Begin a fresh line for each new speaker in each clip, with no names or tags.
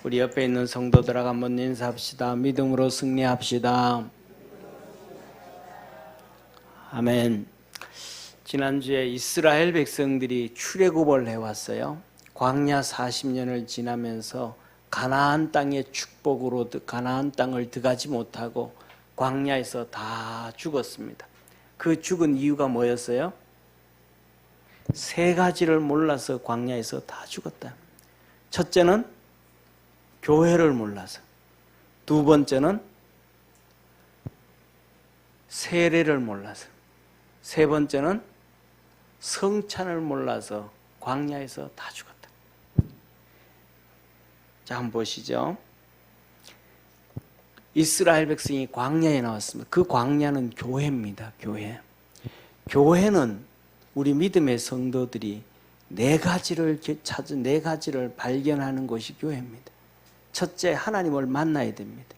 우리 옆에 있는 성도들하고 한번 인사합시다. 믿음으로 승리합시다. 아멘. 지난주에 이스라엘 백성들이 출애굽을 해왔어요. 광야 40년을 지나면서 가나안 땅의 축복으로 가나안 땅을 들어가지 못하고 광야에서 다 죽었습니다. 그 죽은 이유가 뭐였어요? 세 가지를 몰라서 광야에서 다 죽었다. 첫째는 교회를 몰라서, 두 번째는 세례를 몰라서, 세 번째는 성찬을 몰라서 광야에서 다 죽었다. 자, 한번 보시죠. 이스라엘 백성이 광야에 나왔습니다. 그 광야는 교회입니다. 교회. 교회는 우리 믿음의 성도들이 네 가지를 찾은, 네 가지를 발견하는 것이 교회입니다. 첫째, 하나님을 만나야 됩니다.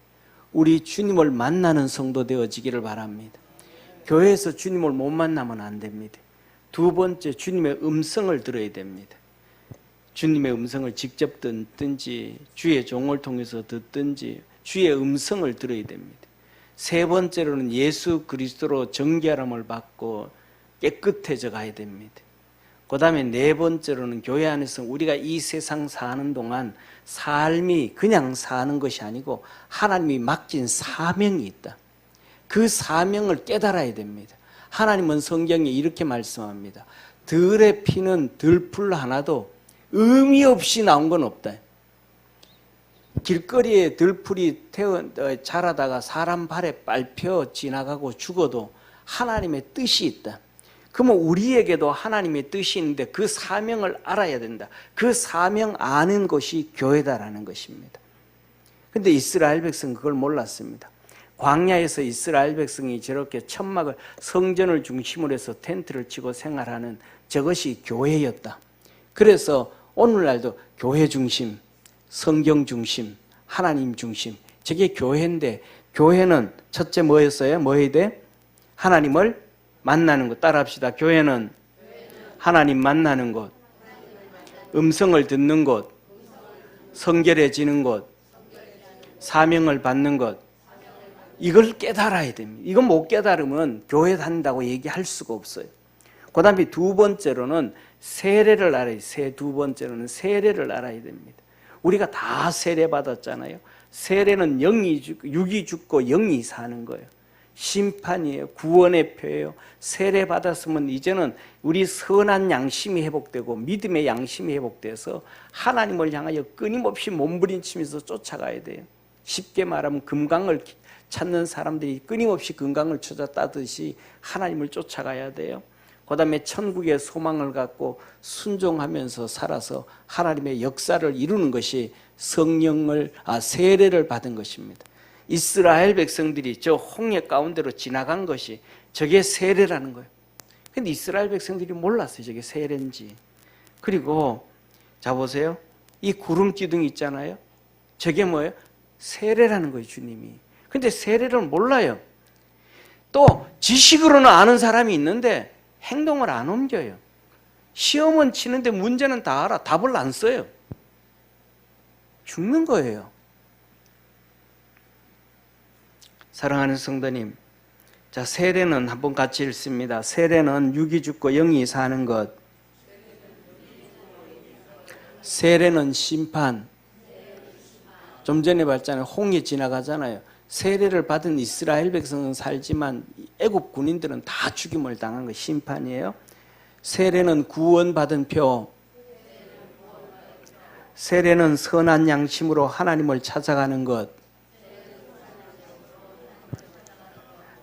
우리 주님을 만나는 성도 되어지기를 바랍니다. 교회에서 주님을 못 만나면 안 됩니다. 두 번째, 주님의 음성을 들어야 됩니다. 주님의 음성을 직접 듣든지 주의 종을 통해서 듣든지 주의 음성을 들어야 됩니다. 세 번째로는 예수 그리스도로 정결함을 받고 깨끗해져 가야 됩니다. 그 다음에 네 번째로는 교회 안에서 우리가 이 세상 사는 동안 삶이 그냥 사는 것이 아니고 하나님이 맡긴 사명이 있다. 그 사명을 깨달아야 됩니다. 하나님은 성경에 이렇게 말씀합니다. 들의 피는 들풀 하나도 의미 없이 나온 건 없다. 길거리에 들풀이 자라다가 사람 발에 밟혀 지나가고 죽어도 하나님의 뜻이 있다. 그러면 우리에게도 하나님의 뜻이 있는데 그 사명을 알아야 된다. 그 사명 아는 것이 교회다라는 것입니다. 그런데 이스라엘 백성은 그걸 몰랐습니다. 광야에서 이스라엘 백성이 저렇게 천막을, 성전을 중심으로 해서 텐트를 치고 생활하는 저것이 교회였다. 그래서 오늘날도 교회 중심, 성경 중심, 하나님 중심, 저게 교회인데, 교회는 첫째 뭐였어요? 뭐 해야 돼? 하나님을 만나는 것. 따라합시다. 교회는 하나님 만나는 곳, 음성을 듣는 곳, 성결해지는 곳, 사명을 받는 것. 이걸 깨달아야 됩니다. 이건 못 깨달으면 교회 다닌다고 얘기할 수가 없어요. 그 다음에 두 번째로는 세례를 알아야 돼요. 두 번째로는 세례를 알아야 됩니다. 우리가 다 세례 받았잖아요. 세례는 육이 죽고 영이 사는 거예요. 심판이에요. 구원의 표예요. 세례 받았으면 이제는 우리 선한 양심이 회복되고 믿음의 양심이 회복돼서 하나님을 향하여 끊임없이 몸부림치면서 쫓아가야 돼요. 쉽게 말하면 금강을 찾는 사람들이 끊임없이 금강을 찾아 따듯이 하나님을 쫓아가야 돼요. 그 다음에 천국의 소망을 갖고 순종하면서 살아서 하나님의 역사를 이루는 것이 세례를 받은 것입니다. 이스라엘 백성들이 저 홍해 가운데로 지나간 것이 저게 세례라는 거예요. 근데 이스라엘 백성들이 몰랐어요. 저게 세례인지. 그리고 자 보세요. 이 구름 기둥 있잖아요. 저게 뭐예요? 세례라는 거예요. 주님이. 근데 세례를 몰라요. 또 지식으로는 아는 사람이 있는데 행동을 안 옮겨요. 시험은 치는데 문제는 다 알아. 답을 안 써요. 죽는 거예요. 사랑하는 성도님, 자, 세례는 한번 같이 읽습니다. 세례는 육이 죽고 영이 사는 것. 세례는 심판. 좀 전에 봤잖아요. 홍해 지나가잖아요. 세례를 받은 이스라엘 백성은 살지만 애굽 군인들은 다 죽임을 당한 거 심판이에요. 세례는 구원받은 표. 세례는 선한 양심으로 하나님을 찾아가는 것.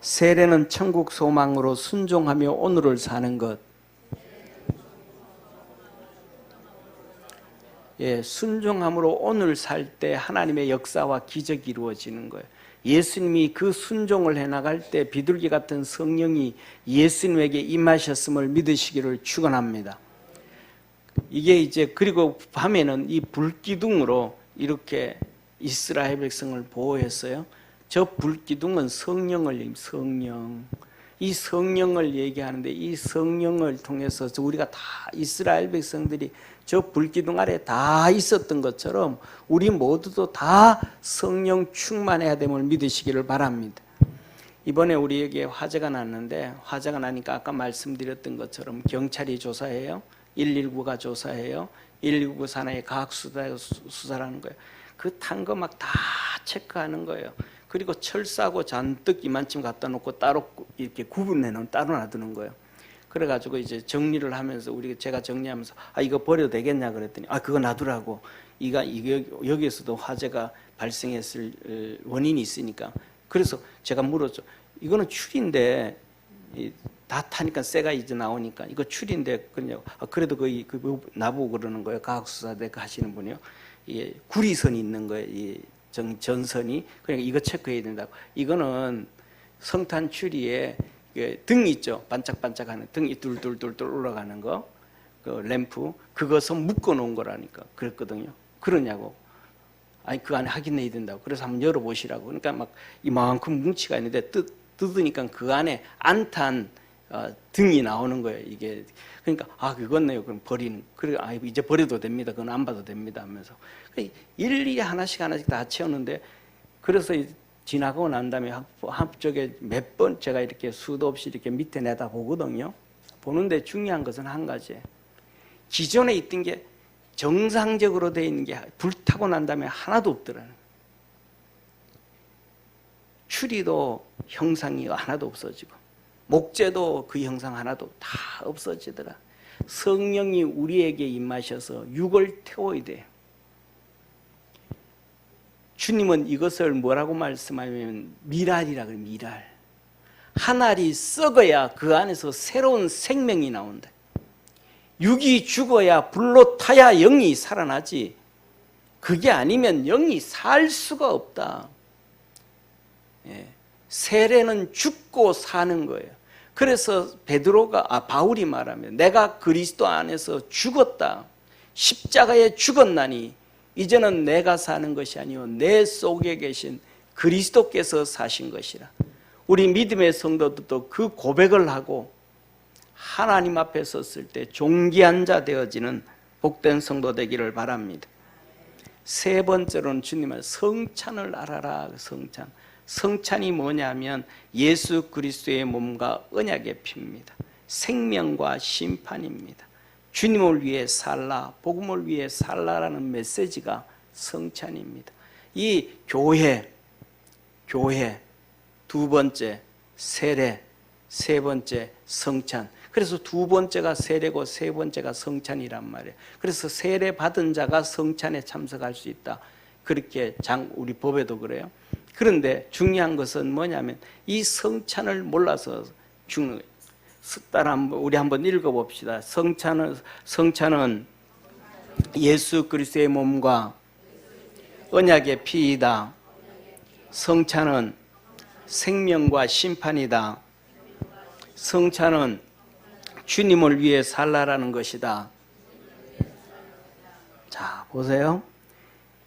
세례는 천국 소망으로 순종하며 오늘을 사는 것. 예, 순종함으로 오늘 살 때 하나님의 역사와 기적이 이루어지는 거예요. 예수님이 그 순종을 해나갈 때 비둘기 같은 성령이 예수님에게 임하셨음을 믿으시기를 축원합니다. 이게 이제 그리고 밤에는 이 불기둥으로 이렇게 이스라엘 백성을 보호했어요. 저 불기둥은 성령을 성령. 이 성령을 얘기하는데 이 성령을 통해서 우리가 다 이스라엘 백성들이 저 불기둥 아래 다 있었던 것처럼 우리 모두도 다 성령 충만해야 됨을 믿으시기를 바랍니다. 이번에 우리에게 화재가 났는데 화재가 나니까 아까 말씀드렸던 것처럼 경찰이 조사해요. 119가 조사해요. 119 산하의 과학수사라는 거예요. 그 탄 거 막 다 체크하는 거예요. 그리고 철사고 잔뜩 이만큼 갖다 놓고 따로 이렇게 구분해놓은 따로 놔두는 거예요. 그래가지고 이제 정리를 하면서 제가 정리하면서 이거 버려도 되겠냐 그랬더니 그거 놔두라고. 이거 여기에서도 화재가 발생했을 원인이 있으니까. 그래서 제가 물었죠. 이거는 추리인데 다 타니까 쇠가 이제 나오니까 이거 추리인데 그냥 그래도 그 나보고 그러는 거예요. 과학수사대 하시는 분이요. 예, 구리선이 있는 거예요. 이 전선이. 그러니까 이거 체크해야 된다고. 이거는 성탄 추리에 등 있죠. 반짝반짝하는 등이 뚫뚫뚫뚫 올라가는 거, 그 램프 그것을 묶어 놓은 거라니까 그랬거든요. 그러냐고. 그 안에 확인해야 된다고. 그래서 한번 열어보시라고. 그러니까 막 이만큼 뭉치가 있는데 뜯으니까 그 안에 안 탄 등이 나오는 거예요. 이게 그러니까 그건네요. 그럼 버리는. 그래 이제 버려도 됩니다. 그건 안 봐도 됩니다. 하면서 일일이 하나씩 다 채우는데 그래서 지나가고 난 다음에 한쪽에 몇 번 제가 이렇게 수도 없이 이렇게 밑에 내다 보거든요. 보는데 중요한 것은 한 가지. 기존에 있던 게 정상적으로 되어 있는 게 불타고 난 다음에 하나도 없더라는. 추리도 형상이 하나도 없어지고 목재도 그 형상 하나도 다 없어지더라. 성령이 우리에게 임하셔서 육을 태워야 돼요. 주님은 이것을 뭐라고 말씀하면 미랄이라 그래요. 미랄. 한 알이 썩어야 그 안에서 새로운 생명이 나온다. 육이 죽어야 불로 타야 영이 살아나지. 그게 아니면 영이 살 수가 없다. 세례는 죽고 사는 거예요. 그래서 바울이 말하면 내가 그리스도 안에서 죽었다. 십자가에 죽었나니 이제는 내가 사는 것이 아니요 내 속에 계신 그리스도께서 사신 것이라. 우리 믿음의 성도들도 그 고백을 하고 하나님 앞에 섰을 때 존귀한 자 되어지는 복된 성도 되기를 바랍니다. 세 번째로는 주님은 성찬을 알아라. 성찬. 성찬이 뭐냐면 예수 그리스도의 몸과 언약의 피입니다. 생명과 심판입니다. 주님을 위해 살라, 복음을 위해 살라라는 메시지가 성찬입니다. 이 교회, 두 번째 세례, 세 번째 성찬. 그래서 두 번째가 세례고 세 번째가 성찬이란 말이에요. 그래서 세례 받은 자가 성찬에 참석할 수 있다. 그렇게 우리 법에도 그래요. 그런데 중요한 것은 뭐냐면 이 성찬을 몰라서 죽는 거예요. 우리 한번 읽어봅시다. 성찬은 예수 그리스도의 몸과 언약의 피이다. 성찬은 생명과 심판이다. 성찬은 주님을 위해 살라라는 것이다. 자, 보세요.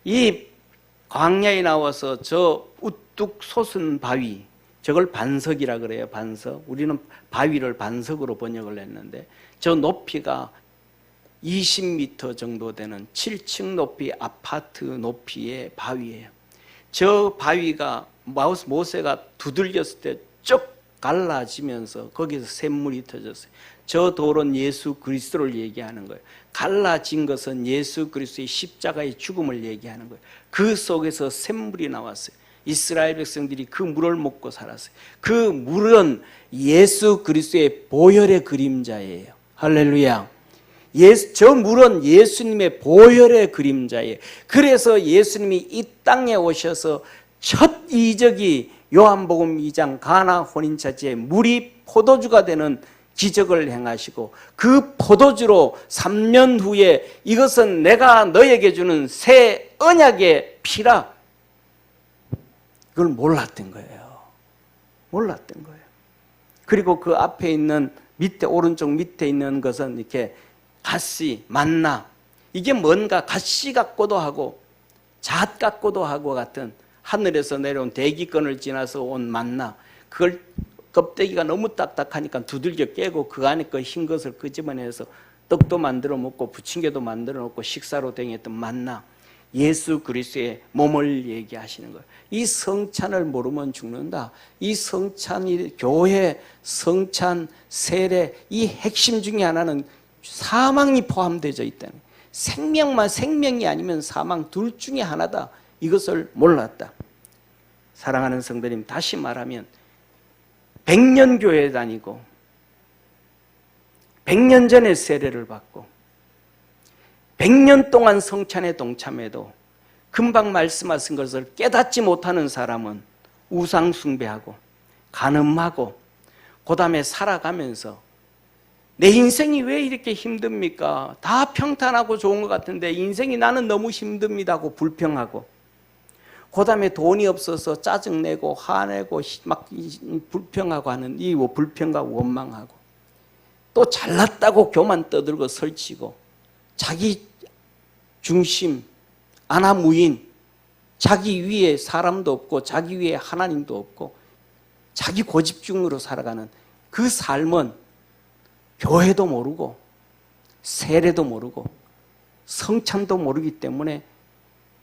이 광야에 나와서 저 우뚝 솟은 바위, 저걸 반석이라 그래요. 반석. 우리는 바위를 반석으로 번역을 했는데 저 높이가 20m 정도 되는 7층 높이 아파트 높이의 바위예요. 저 바위가 모세가 두들겼을 때 쭉 갈라지면서 거기서 샘물이 터졌어요. 저 돌은 예수 그리스도를 얘기하는 거예요. 갈라진 것은 예수 그리스도의 십자가의 죽음을 얘기하는 거예요. 그 속에서 샘물이 나왔어요. 이스라엘 백성들이 그 물을 먹고 살았어요. 그 물은 예수 그리스도의 보혈의 그림자예요. 할렐루야. 저 물은 예수님의 보혈의 그림자예요. 그래서 예수님이 이 땅에 오셔서 첫 이적이 요한복음 2장 가나 혼인잔치에 물이 포도주가 되는 기적을 행하시고 그 포도주로 3년 후에 이것은 내가 너에게 주는 새 언약의 피라. 그걸 몰랐던 거예요. 몰랐던 거예요. 그리고 그 앞에 있는 오른쪽 밑에 있는 것은 이렇게 가시, 만나. 이게 뭔가 가시 같고도 하고 잣 같고도 하고 같은 하늘에서 내려온 대기권을 지나서 온 만나. 그걸 껍데기가 너무 딱딱하니까 두들겨 깨고 그 안에 그 흰 것을 끄집어내서 떡도 만들어 먹고 부침개도 만들어 먹고 식사로 댕겼던 만나, 예수 그리스도의 몸을 얘기하시는 거예요. 이 성찬을 모르면 죽는다. 이 성찬이 교회, 성찬, 세례, 이 핵심 중에 하나는 사망이 포함되어 있다는 거예요. 생명만 생명이 아니면 사망 둘 중에 하나다. 이것을 몰랐다. 사랑하는 성도님, 다시 말하면 100년 교회 다니고 100년 전에 세례를 받고 100년 동안 성찬에 동참해도 금방 말씀하신 것을 깨닫지 못하는 사람은 우상 숭배하고 간음하고 그 다음에 살아가면서 내 인생이 왜 이렇게 힘듭니까? 다 평탄하고 좋은 것 같은데 인생이 나는 너무 힘듭니다 하고 불평하고, 그 다음에 돈이 없어서 짜증내고 화내고 막 불평하고 하는 이 불평과 원망하고, 또 잘났다고 교만 떠들고 설치고, 자기 중심, 아나무인, 자기 위에 사람도 없고 자기 위에 하나님도 없고 자기 고집중으로 살아가는 그 삶은 교회도 모르고 세례도 모르고 성찬도 모르기 때문에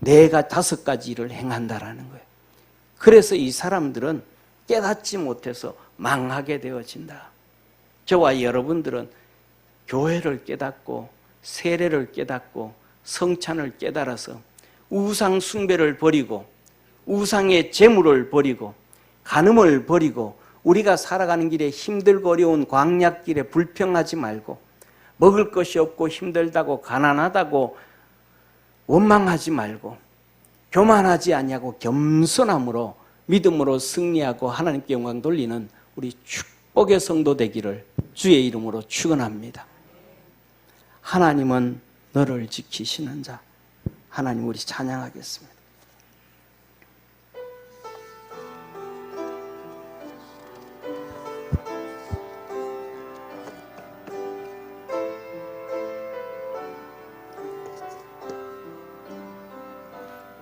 내가 5가지 일을 행한다라는 거예요. 그래서 이 사람들은 깨닫지 못해서 망하게 되어진다. 저와 여러분들은 교회를 깨닫고 세례를 깨닫고 성찬을 깨달아서 우상 숭배를 버리고 우상의 재물을 버리고 간음을 버리고 우리가 살아가는 길에 힘들고 어려운 광야길에 불평하지 말고 먹을 것이 없고 힘들다고 가난하다고 원망하지 말고 교만하지 아니하고 겸손함으로 믿음으로 승리하고 하나님께 영광 돌리는 우리 축복의 성도 되기를 주의 이름으로 축원합니다. 하나님은 너를 지키시는 자. 하나님, 우리 찬양하겠습니다.